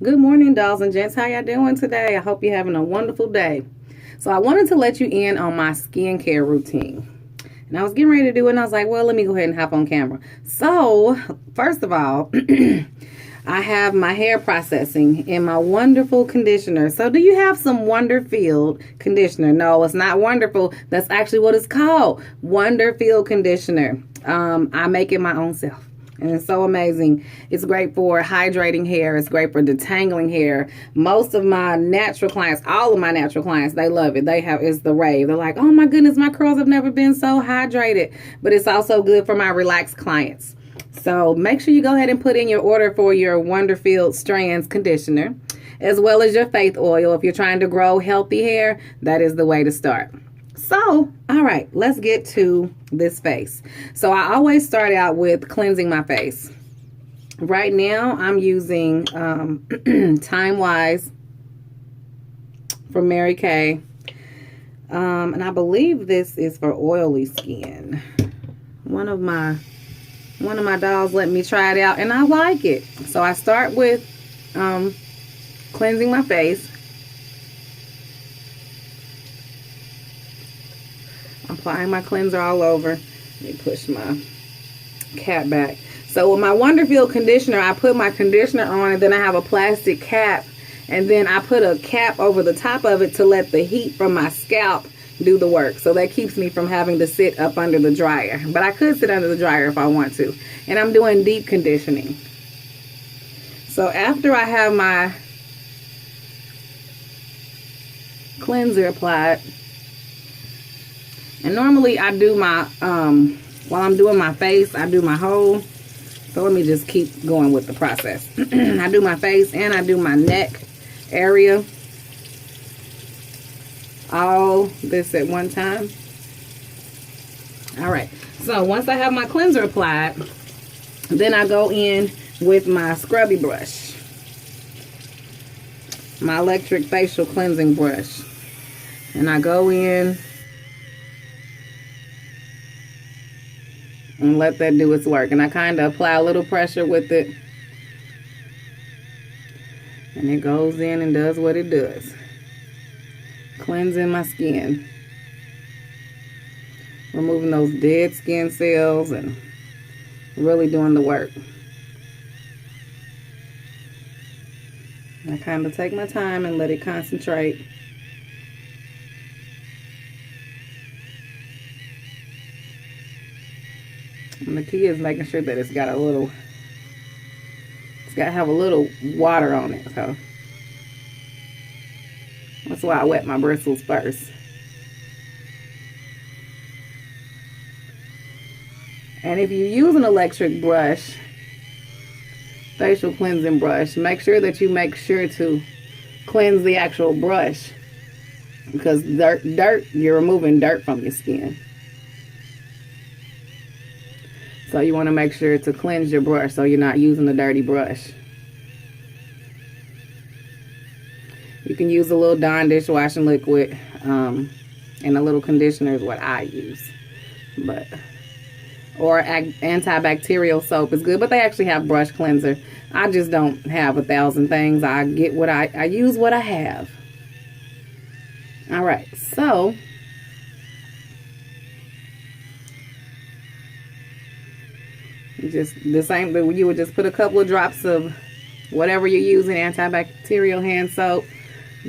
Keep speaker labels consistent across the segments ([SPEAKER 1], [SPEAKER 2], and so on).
[SPEAKER 1] Good morning, dolls and gents. How y'all doing today? I hope you're having a wonderful day. So I wanted to let you in on my skincare routine. And I was getting ready to do it, and I was like, well, let me go ahead and hop on camera. So, first of all, I have my hair processing in my wonderful conditioner. So, do you have some Wonderfield conditioner? No, it's not wonderful. That's actually what it's called, Wonderfield conditioner. I make it my own self. And it's so amazing. It's great for hydrating hair. It's great for detangling hair. Most of my natural clients, all of my natural clients, they love it. It's the rave. They're like, oh my goodness, my curls have never been so hydrated. But it's also good for my relaxed clients. So make sure you go ahead and put in your order for your Wonderfield Strands conditioner, as well as your Faith Oil. If you're trying to grow healthy hair, that is the way to start. So, all right, let's get to this face. So I always start out with cleansing my face. Right now, I'm using Time Wise from Mary Kay. And I believe this is for oily skin. One of my dolls let me try it out, and I like it. So I start with cleansing my face. Applying my cleanser all over. Let me push my cap back. So with my Wonderfield conditioner, I put my conditioner on, and then I have a plastic cap, and then I put a cap over the top of it to let the heat from my scalp do the work. So that keeps me from having to sit up under the dryer. But I could sit under the dryer if I want to. And I'm doing deep conditioning. So after I have my cleanser applied, and normally I do my, while I'm doing my face, I do my whole, so let me just keep going with the process. I do my face and I do my neck area. All this at one time. All right, so once I have my cleanser applied, then I go in with my scrubby brush. My electric facial cleansing brush. And I go in and let that do its work. And I kind of apply a little pressure with it. And it goes in and does what it does. Cleansing my skin. Removing those dead skin cells and really doing the work. I kind of take my time and let it concentrate. And the key is making sure that it's got to have a little water on it. So that's why I wet my bristles first. And if you use an electric brush, facial cleansing brush, make sure to cleanse the actual brush, because you're removing dirt from your skin. So you want to make sure to cleanse your brush so you're not using a dirty brush. You can use a little Dawn dishwashing liquid, and a little conditioner is what I use. Or antibacterial soap is good, but they actually have brush cleanser. I just don't have 1,000 things. I use what I have. All right, so just the same, but you would just put a couple of drops of whatever you're using, antibacterial hand soap,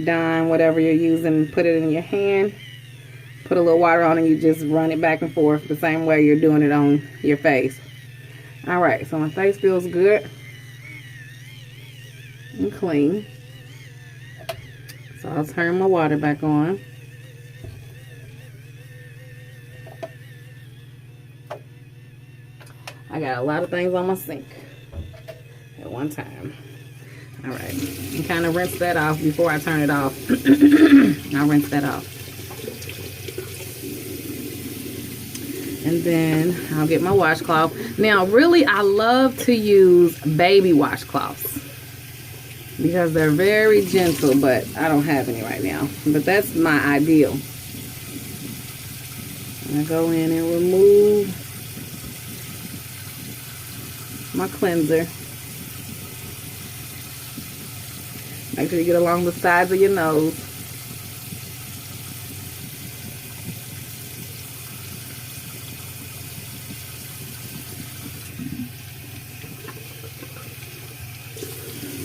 [SPEAKER 1] Dawn, whatever you're using, put it in your hand. Put a little water on, and you just run it back and forth the same way you're doing it on your face. All right, so my face feels good and clean. So I'll turn my water back on. I got a lot of things on my sink at one time. All right, and kind of rinse that off before I turn it off. I'll rinse that off. And then I'll get my washcloth. Now, really, I love to use baby washcloths because they're very gentle, but I don't have any right now. But that's my ideal. I go in and remove my cleanser. Make sure you get along the sides of your nose.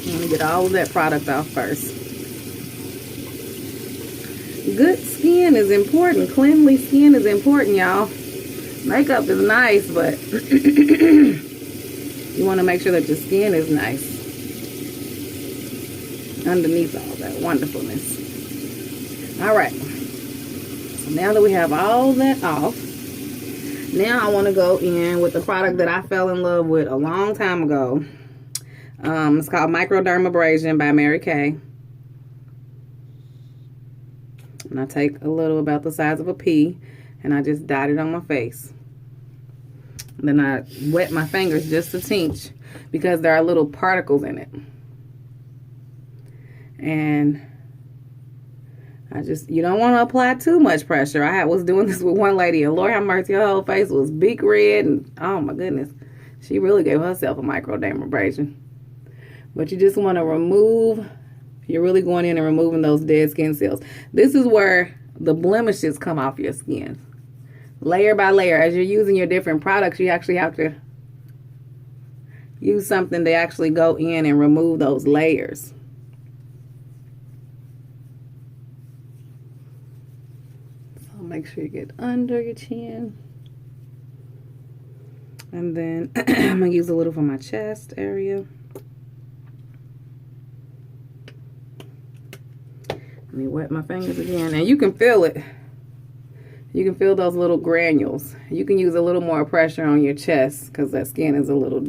[SPEAKER 1] I'm going to get all of that product off first. Good skin is important. Cleanly skin is important, y'all. Makeup is nice, but you want to make sure that your skin is nice underneath all that wonderfulness. All right. So now that we have all that off, now I want to go in with the product that I fell in love with a long time ago. It's called Microdermabrasion by Mary Kay. And I take a little about the size of a pea and I just dot it on my face. Then I wet my fingers just a tinch because there are little particles in it. And you don't want to apply too much pressure. I was doing this with one lady, and Lord have mercy, her whole face was beet red, and oh my goodness, she really gave herself a microdermabrasion. But you just want to remove, you're really going in and removing those dead skin cells. This is where the blemishes come off your skin. Layer by layer, as you're using your different products, you actually have to use something to actually go in and remove those layers. Make sure you get under your chin. And then I'm going to use a little for my chest area. Let me wet my fingers again. And you can feel it. You can feel those little granules. You can use a little more pressure on your chest because that skin is a little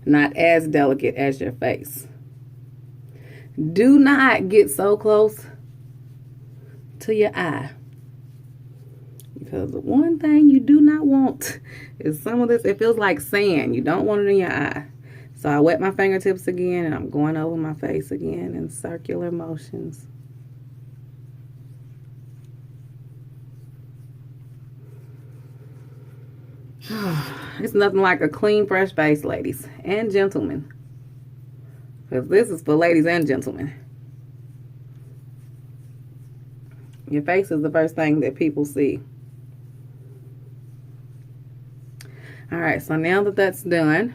[SPEAKER 1] not as delicate as your face. Do not get so close to your eye. Because the one thing you do not want is some of this, it feels like sand. You don't want it in your eye. So I wet my fingertips again and I'm going over my face again in circular motions. It's nothing like a clean, fresh face, ladies and gentlemen. Because this is for ladies and gentlemen. Your face is the first thing that people see. Alright, so now that that's done,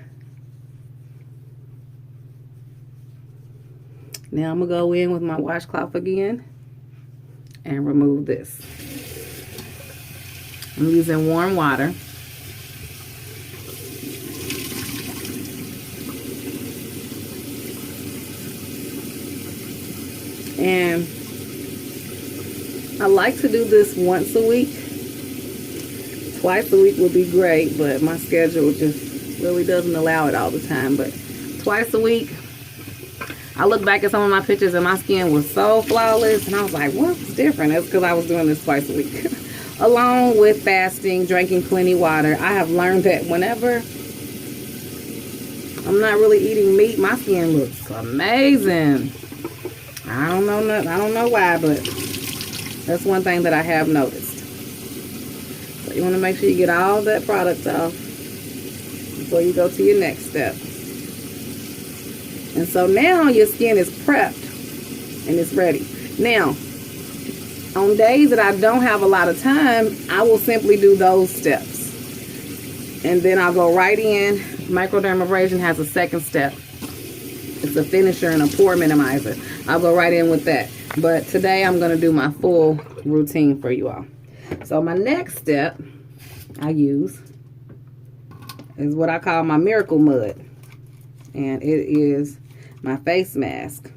[SPEAKER 1] now I'm going to go in with my washcloth again and remove this. I'm using warm water. And I like to do this once a week. Twice a week would be great, but my schedule just really doesn't allow it all the time. But twice a week, I look back at some of my pictures and my skin was so flawless. And I was like, what's different? That's because I was doing this twice a week. Along with fasting, drinking plenty water, I have learned that whenever I'm not really eating meat, my skin looks amazing. I don't know why, but that's one thing that I have noticed. So you want to make sure you get all that product off before you go to your next step. And so now your skin is prepped and it's ready. Now, on days that I don't have a lot of time, I will simply do those steps. And then I'll go right in. Microdermabrasion has a second step. It's a finisher and a pore minimizer. I'll go right in with that. But today I'm going to do my full routine for you all. So my next step I use is what I call my miracle mud. And it is my face mask.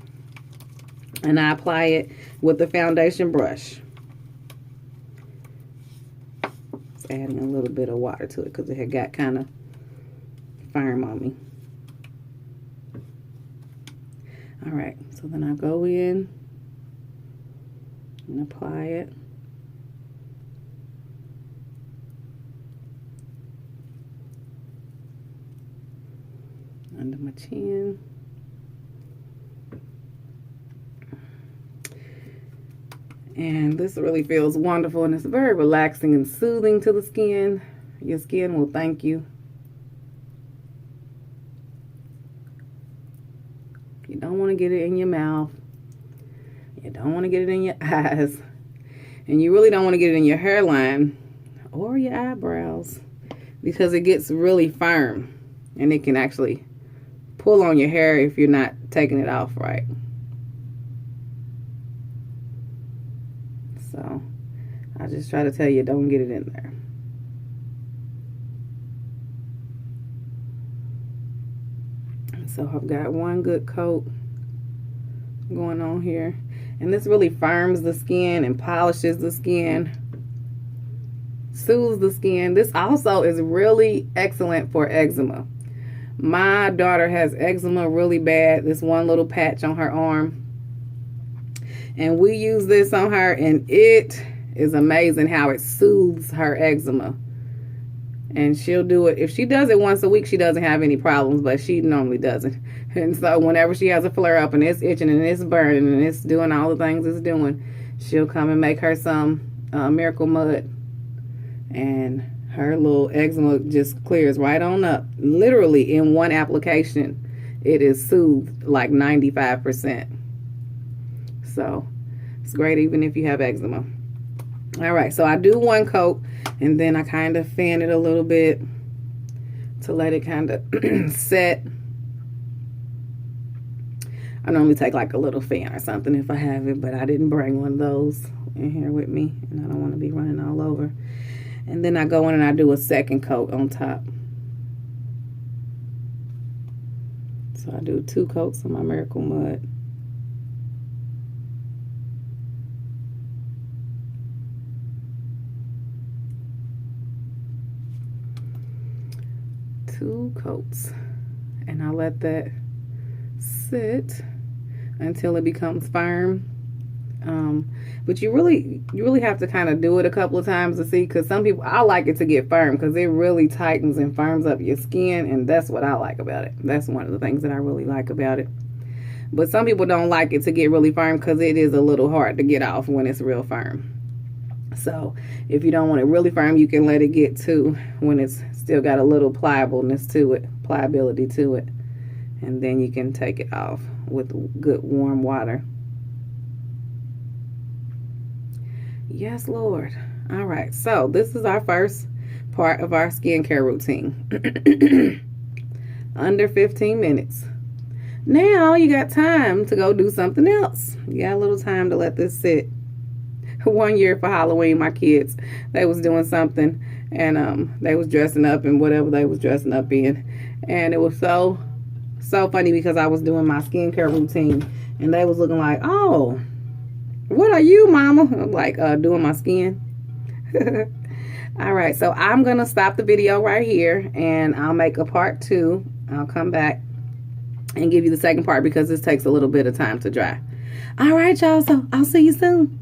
[SPEAKER 1] And I apply it with the foundation brush. Just adding a little bit of water to it because it had got kind of firm on me. Alright, so then I go in and apply it. Under my chin. And this really feels wonderful and it's very relaxing and soothing to the skin. Your skin will thank you. You don't want to get it in your mouth. You don't want to get it in your eyes. And you really don't want to get it in your hairline or your eyebrows because it gets really firm and it can actually pull on your hair if you're not taking it off right. So I just try to tell you, don't get it in there. So I've got one good coat going on here. And this really firms the skin and polishes the skin, soothes the skin. This also is really excellent for eczema. My daughter has eczema really bad, this one little patch on her arm. And we use this on her, and it is amazing how it soothes her eczema. And she'll do it. If she does it once a week, she doesn't have any problems, but she normally doesn't. And so whenever she has a flare up and it's itching and it's burning and it's doing all the things it's doing, she'll come and make her some Miracle Mud. And her little eczema just clears right on up. Literally in one application, it is soothed like 95%. So it's great even if you have eczema. All right, so I do one coat and then I kind of fan it a little bit to let it kind of set. I normally take like a little fan or something if I have it, but I didn't bring one of those in here with me and I don't want to be running all over. And then I go in and I do a second coat on top. So I do 2 coats of my Miracle Mud. Two coats, and I let that sit until it becomes firm. But you really have to kind of do it a couple of times to see, because some people, I like it to get firm because it really tightens and firms up your skin, and that's what I like about it. That's one of the things that I really like about it. But some people don't like it to get really firm because it is a little hard to get off when it's real firm. So if you don't want it really firm, you can let it get to when it's still got a little pliability to it, and then you can take it off with good warm water. Yes, Lord. All right, so this is our first part of our skincare routine. Under 15 minutes. Now you got time to go do something else. You got a little time to let this sit. One year for Halloween, my kids, they was doing something, and they was dressing up in whatever they was dressing up in, and it was so funny because I was doing my skincare routine, and they was looking like, oh, what are you, mama? I'm like, doing my skin. All right, so I'm gonna stop the video right here, and I'll make a part 2. I'll come back and give you the second part because this takes a little bit of time to dry. All right, y'all, so I'll see you soon.